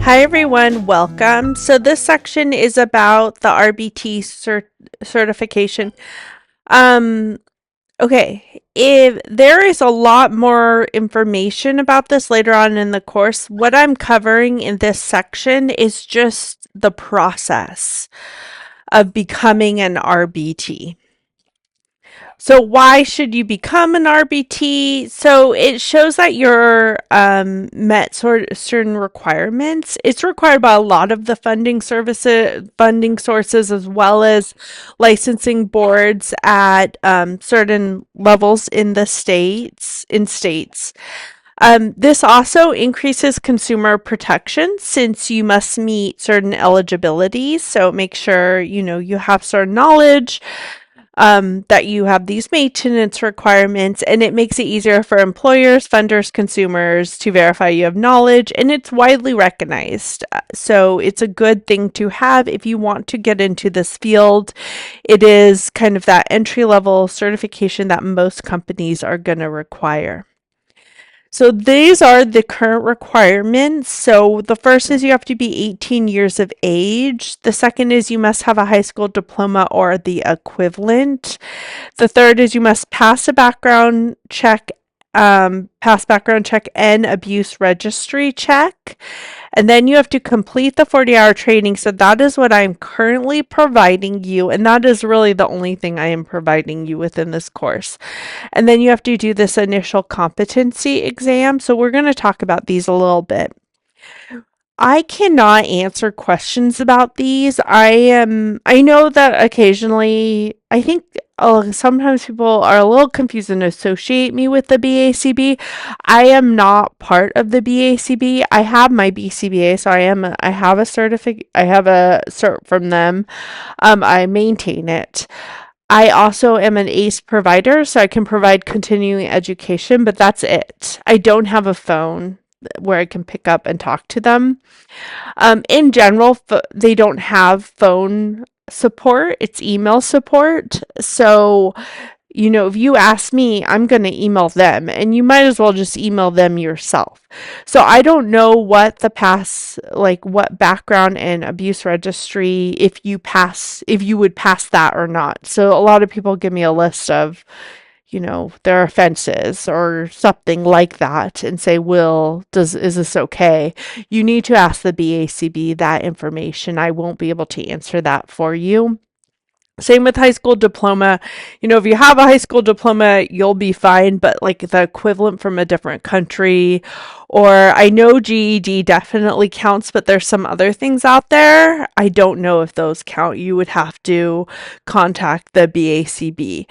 Hi everyone, welcome. So this section is about the RBT certification. Um, okay, if there is a lot more information about this later on in the course, what I'm covering in this section is just the process of becoming an RBT. So why should you become an RBT? So it shows that you're met certain requirements. It's required by a lot of the funding sources, as well as licensing boards at certain levels in the states. This also increases consumer protection since you must meet certain eligibilities. So make sure you have certain knowledge, that you have these maintenance requirements, and it makes it easier for employers, funders, consumers to verify you have knowledge, and it's widely recognized. So it's a good thing to have if you want to get into this field. It is kind of that entry level certification that most companies are going to require. So these are the current requirements. So the first is you have to be 18 years of age. The second is you must have a high school diploma or the equivalent. The third is you must pass a background check, and abuse registry check. And then you have to complete the 40-hour training. So that is what I'm currently providing you. And that is really the only thing I am providing you within this course. And then you have to do this initial competency exam. So we're going to talk about these a little bit. I cannot answer questions about these. I know that occasionally, I think sometimes people are a little confused and associate me with the BACB. I am not part of the BACB. I have my BCBA, so I have a certificate, I have a cert from them. I maintain it. I also am an ACE provider, so I can provide continuing education, but that's it. I don't have a phone where I can pick up and talk to them. In general, they don't have phone support, it's email support. So, if you ask me, I'm going to email them, and you might as well just email them yourself. So I don't know what what background and abuse registry, if you would pass that or not. So a lot of people give me a list of, their offenses or something like that and say, is this okay? You need to ask the BACB that information. I won't be able to answer that for you. Same with high school diploma. If you have a high school diploma, you'll be fine, but like the equivalent from a different country, or I know GED definitely counts, but there's some other things out there. I don't know if those count. You would have to contact the BACB.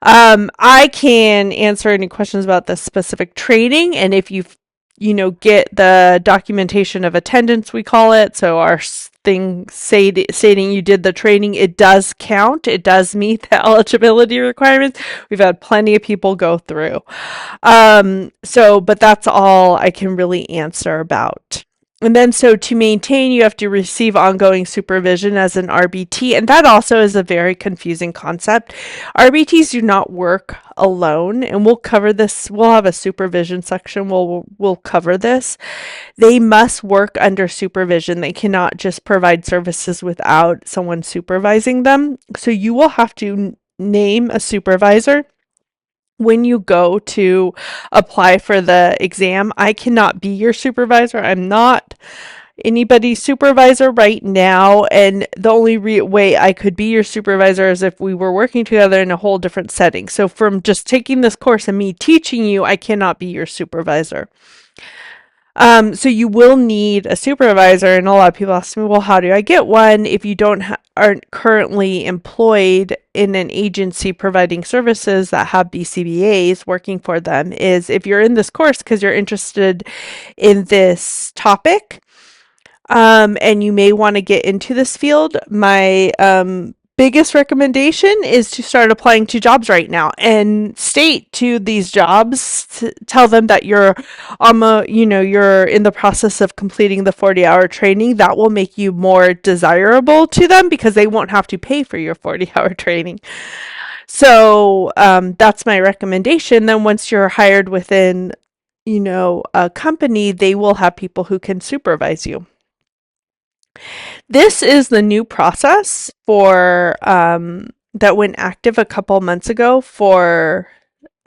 I can answer any questions about the specific training, and if get the documentation of attendance, we call it. So our thing stating you did the training, it does count. It does meet the eligibility requirements. We've had plenty of people go through. But that's all I can really answer about. And then, so to maintain, you have to receive ongoing supervision as an RBT. And that also is a very confusing concept. RBTs do not work alone. And we'll cover this. We'll have a supervision section. We'll cover this. They must work under supervision. They cannot just provide services without someone supervising them. So you will have to name a supervisor when you go to apply for the exam. I cannot be your supervisor. I'm not anybody's supervisor right now, and the only way I could be your supervisor is if we were working together in a whole different setting. So from just taking this course and me teaching you, I cannot be your supervisor. So you will need a supervisor, and a lot of people ask me, well, how do I get one if you aren't currently employed in an agency providing services that have BCBAs working for them? Is if you're in this course because you're interested in this topic, and you may want to get into this field, my biggest recommendation is to start applying to jobs right now and state to these jobs, tell them that you're you're in the process of completing the 40-hour training. That will make you more desirable to them because they won't have to pay for your 40-hour training. So that's my recommendation. Then once you're hired within a company, they will have people who can supervise you. This is the new process for that went active a couple months ago for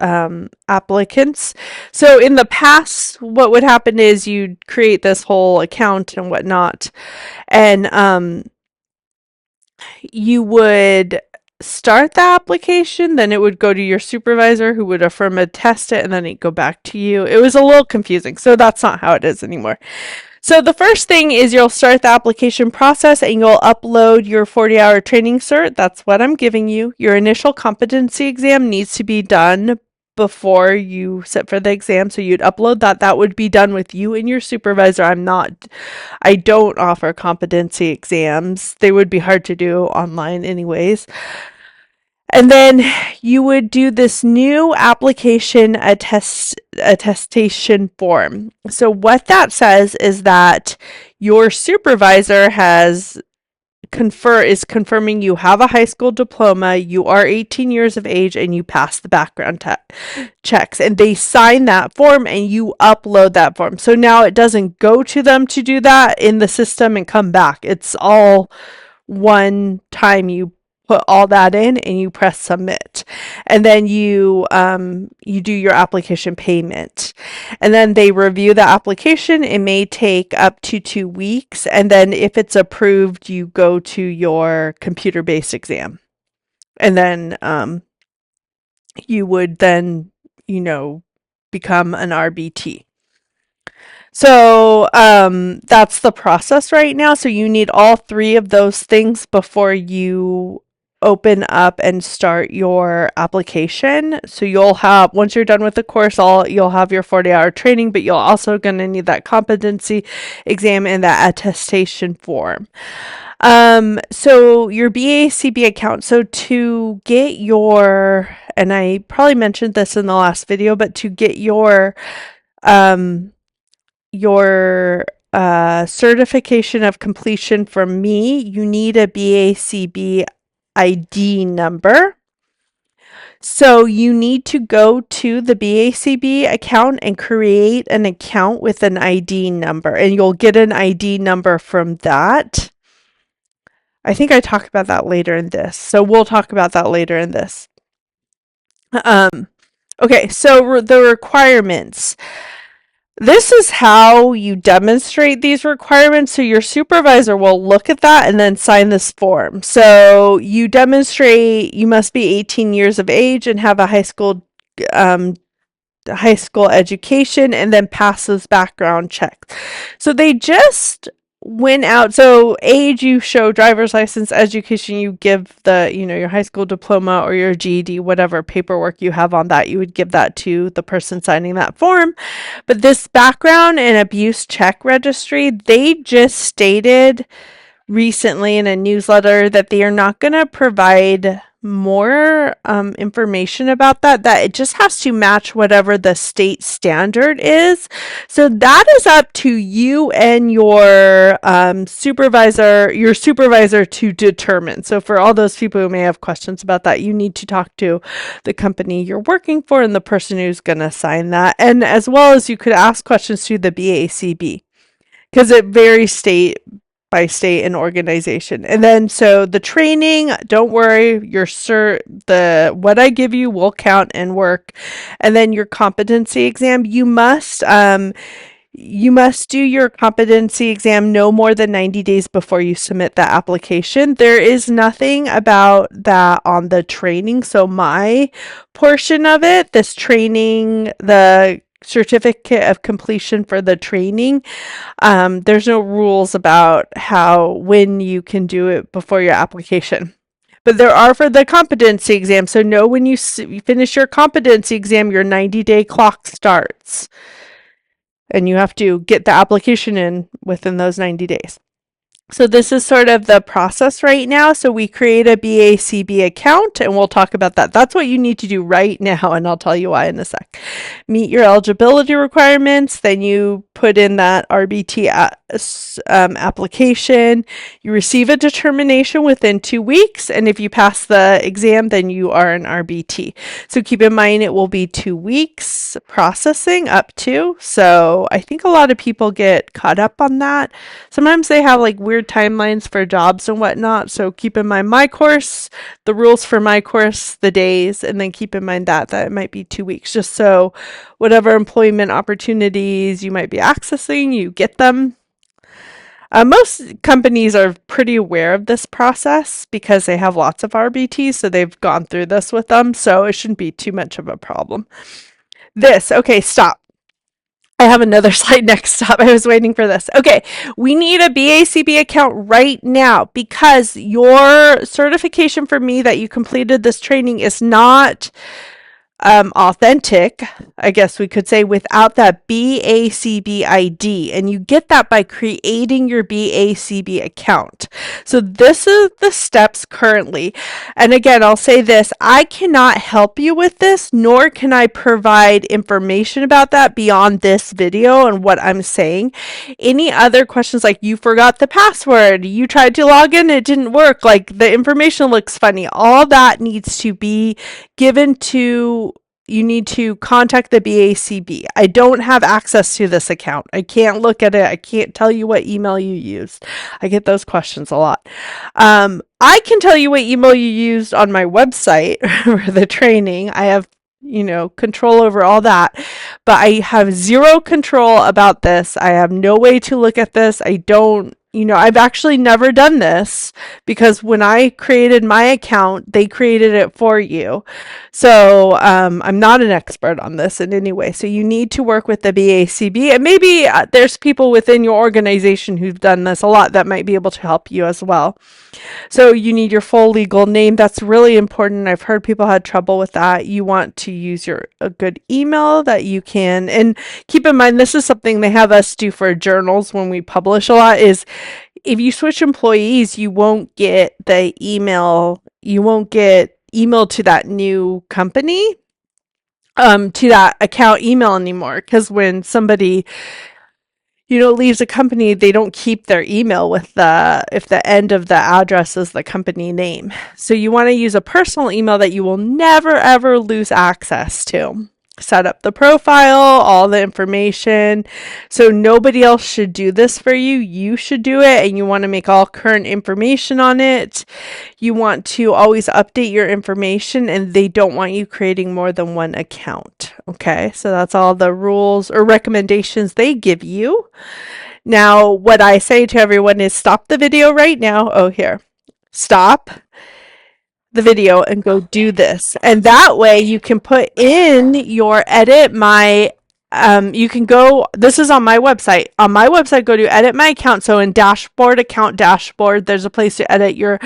applicants. So in the past, what would happen is you'd create this whole account and whatnot, and you would start the application, then it would go to your supervisor who would affirm and test it, and then it'd go back to you. It was a little confusing, so that's not how it is anymore. So the first thing is you'll start the application process and you'll upload your 40-hour training cert. That's what I'm giving you. Your initial competency exam needs to be done before you sit for the exam. So you'd upload that. That would be done with you and your supervisor. I don't offer competency exams. They would be hard to do online anyways. And then you would do this new application attestation form. So what that says is that your supervisor is confirming you have a high school diploma, you are 18 years of age, and you pass the background checks. And they sign that form and you upload that form. So now it doesn't go to them to do that in the system and come back. It's all one time. You put all that in and you press submit, and then you do your application payment, and then they review the application. It may take up to 2 weeks, and then if it's approved you go to your computer-based exam, and then you would then become an RBT. So that's the process right now. So you need all three of those things before you open up and start your application. So you'll have, once you're done with the course, you'll have your 40-hour training, but you're also going to need that competency exam and that attestation form. So your BACB account. So to get and I probably mentioned this in the last video, but to get your certification of completion from me, you need a BACB ID number. So you need to go to the BACB account and create an account with an ID number, and you'll get an ID number from that. I think I talk about that later in this, so we'll talk about that later in this. Okay, so the requirements. This is how you demonstrate these requirements. So your supervisor will look at that and then sign this form. So you demonstrate you must be 18 years of age and have a high school education, and then pass those background checks. So they just went out. So age, you show driver's license. Education, you give your high school diploma or your GED, whatever paperwork you have on that, you would give that to the person signing that form. But this background and abuse check registry, they just stated recently in a newsletter that they are not going to provide more information about that it just has to match whatever the state standard is. So that is up to you and your supervisor to determine. So for all those people who may have questions about that, you need to talk to the company you're working for and the person who's going to sign that, and as well as you could ask questions to the BACB, because it varies state by state and organization. And then so the training, don't worry, your what I give you will count and work. And then your competency exam, you must do your competency exam no more than 90 days before you submit the application. There is nothing about that on the training. So my portion of it, this training, the certificate of completion for the training, there's no rules about when you can do it before your application, but there are for the competency exam. So know when you finish your competency exam, your 90-day clock starts, and you have to get the application in within those 90 days. So this is sort of the process right now. So we create a BACB account, and we'll talk about that. That's what you need to do right now, and I'll tell you why in a sec. Meet your eligibility requirements. Then you put in that RBT application. You receive a determination within 2 weeks, and if you pass the exam, then you are an RBT. So keep in mind it will be 2 weeks processing up to. So I think a lot of people get caught up on that. Sometimes they have like weird weird timelines for jobs and whatnot. So keep in mind my course, the rules for my course, the days, and then keep in mind that it might be 2 weeks, just so whatever employment opportunities you might be accessing, you get them. Most companies are pretty aware of this process because they have lots of RBTs, so they've gone through this with them, so it shouldn't be too much of a problem. Okay, stop. I have another slide next. Stop. I was waiting for this. Okay, we need a BACB account right now because your certification for me that you completed this training is not authentic, I guess we could say, without that BACB ID. And you get that by creating your BACB account. So this is the steps currently. And again, I'll say this, I cannot help you with this, nor can I provide information about that beyond this video and what I'm saying. Any other questions, like you forgot the password, you tried to log in, it didn't work, like the information looks funny, all that needs to be given to, you need to contact the BACB. I don't have access to this account. I can't look at it. I can't tell you what email you used. I get those questions a lot. I can tell you what email you used on my website for the training. I have, control over all that, but I have zero control about this. I have no way to look at this. I don't, I've actually never done this because when I created my account, they created it for you. So I'm not an expert on this in any way. So you need to work with the BACB, and maybe there's people within your organization who've done this a lot that might be able to help you as well. So you need your full legal name. That's really important. I've heard people had trouble with that. You want to use a good email that you can, and keep in mind, this is something they have us do for journals when we publish a lot, is if you switch employees, you won't get the email, you won't get email to that new company, to that account email anymore. Because when somebody, leaves a company, they don't keep their email with if the end of the address is the company name. So you want to use a personal email that you will never ever lose access to. Set up the profile, all the information. So nobody else should do this for you. You should do it, and you want to make all current information on it. You want to always update your information, and they don't want you creating more than one account. Okay, so that's all the rules or recommendations they give you. Now, what I say to everyone is stop the video right now. Oh, here. Stop the video and go do this, and that way you can put in your you can go, this is on my website, go to edit my account. So in account dashboard, there's a place to edit your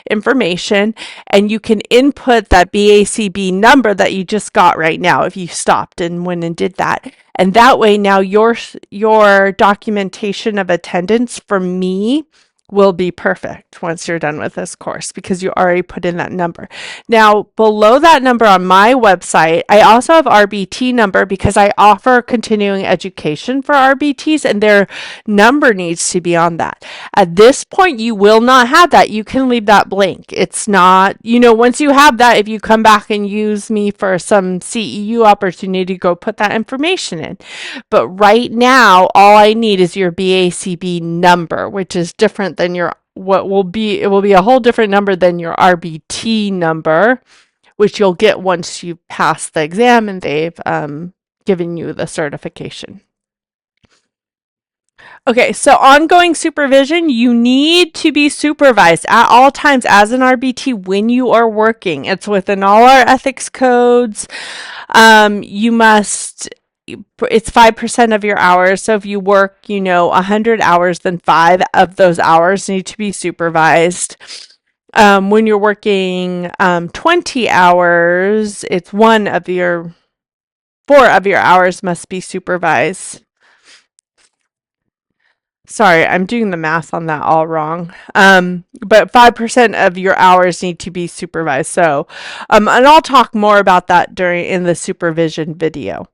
information, and you can input that BACB number that you just got right now if you stopped and went and did that. And that way now your documentation of attendance for me will be perfect once you're done with this course because you already put in that number. Now, below that number on my website, I also have RBT number because I offer continuing education for RBTs, and their number needs to be on that. At this point, you will not have that. You can leave that blank. It's not, once you have that, if you come back and use me for some CEU opportunity, go put that information in. But right now, all I need is your BACB number, which is different than it will be a whole different number than your RBT number, which you'll get once you pass the exam and they've given you the certification. Okay, so ongoing supervision, you need to be supervised at all times as an RBT when you are working. It's within all our ethics codes. It's 5% of your hours. So if you work, 100 hours, then 5 of those hours need to be supervised. When you're working 20 hours, it's 4 of your hours must be supervised. Sorry, I'm doing the math on that all wrong. But 5% of your hours need to be supervised. So, and I'll talk more about that in the supervision video.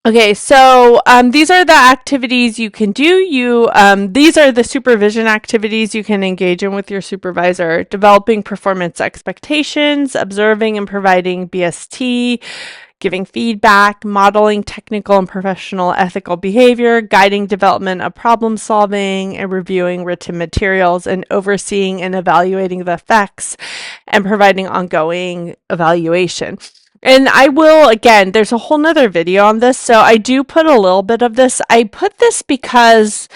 Okay, so these are the activities you can do. These are the supervision activities you can engage in with your supervisor: developing performance expectations, observing and providing BST, giving feedback, modeling technical and professional ethical behavior, guiding development of problem solving, and reviewing written materials, and overseeing and evaluating the effects, and providing ongoing evaluation. And I will, again, there's a whole nother video on this, so I do put a little bit of this. I put this because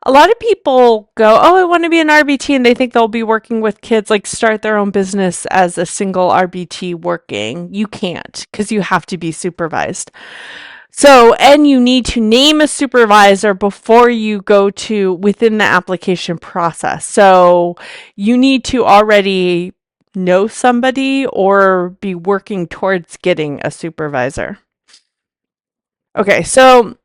a lot of people go, oh, I want to be an RBT, and they think they'll be working with kids, like start their own business as a single RBT working. You can't, because you have to be supervised. So, and you need to name a supervisor before you go to within the application process. So you need to already know somebody or be working towards getting a supervisor. Okay, so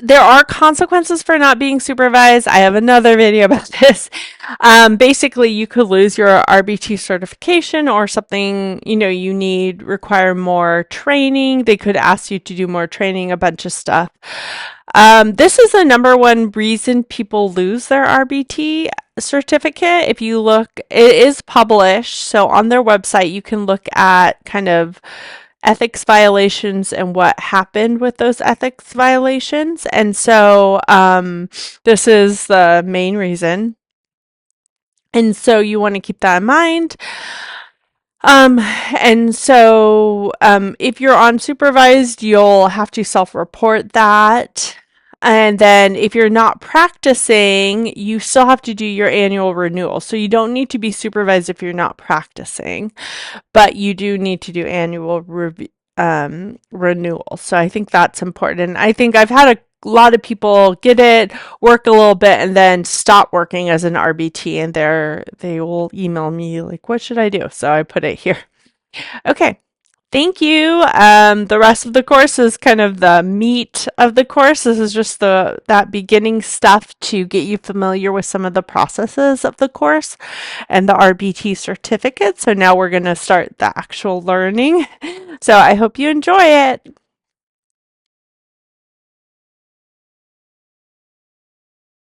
there are consequences for not being supervised. I have another video about this. Basically, you could lose your RBT certification or something, you need, require more training. They could ask you to do more training, a bunch of stuff. This is the number one reason people lose their RBT certificate. If you look, it is published. So on their website, you can look at kind of ethics violations and what happened with those ethics violations. And so this is the main reason. And so you want to keep that in mind. And so if you're unsupervised, you'll have to self-report that. And then if you're not practicing, you still have to do your annual renewal. So you don't need to be supervised if you're not practicing, but you do need to do annual renewal. So I think that's important. And I think I've had a lot of people get it, work a little bit, and then stop working as an RBT, and they will email me like, what should I do? So I put it here. Okay. Thank you. The rest of the course is kind of the meat of the course. This is just that beginning stuff to get you familiar with some of the processes of the course and the RBT certificate. So now we're going to start the actual learning. So I hope you enjoy it.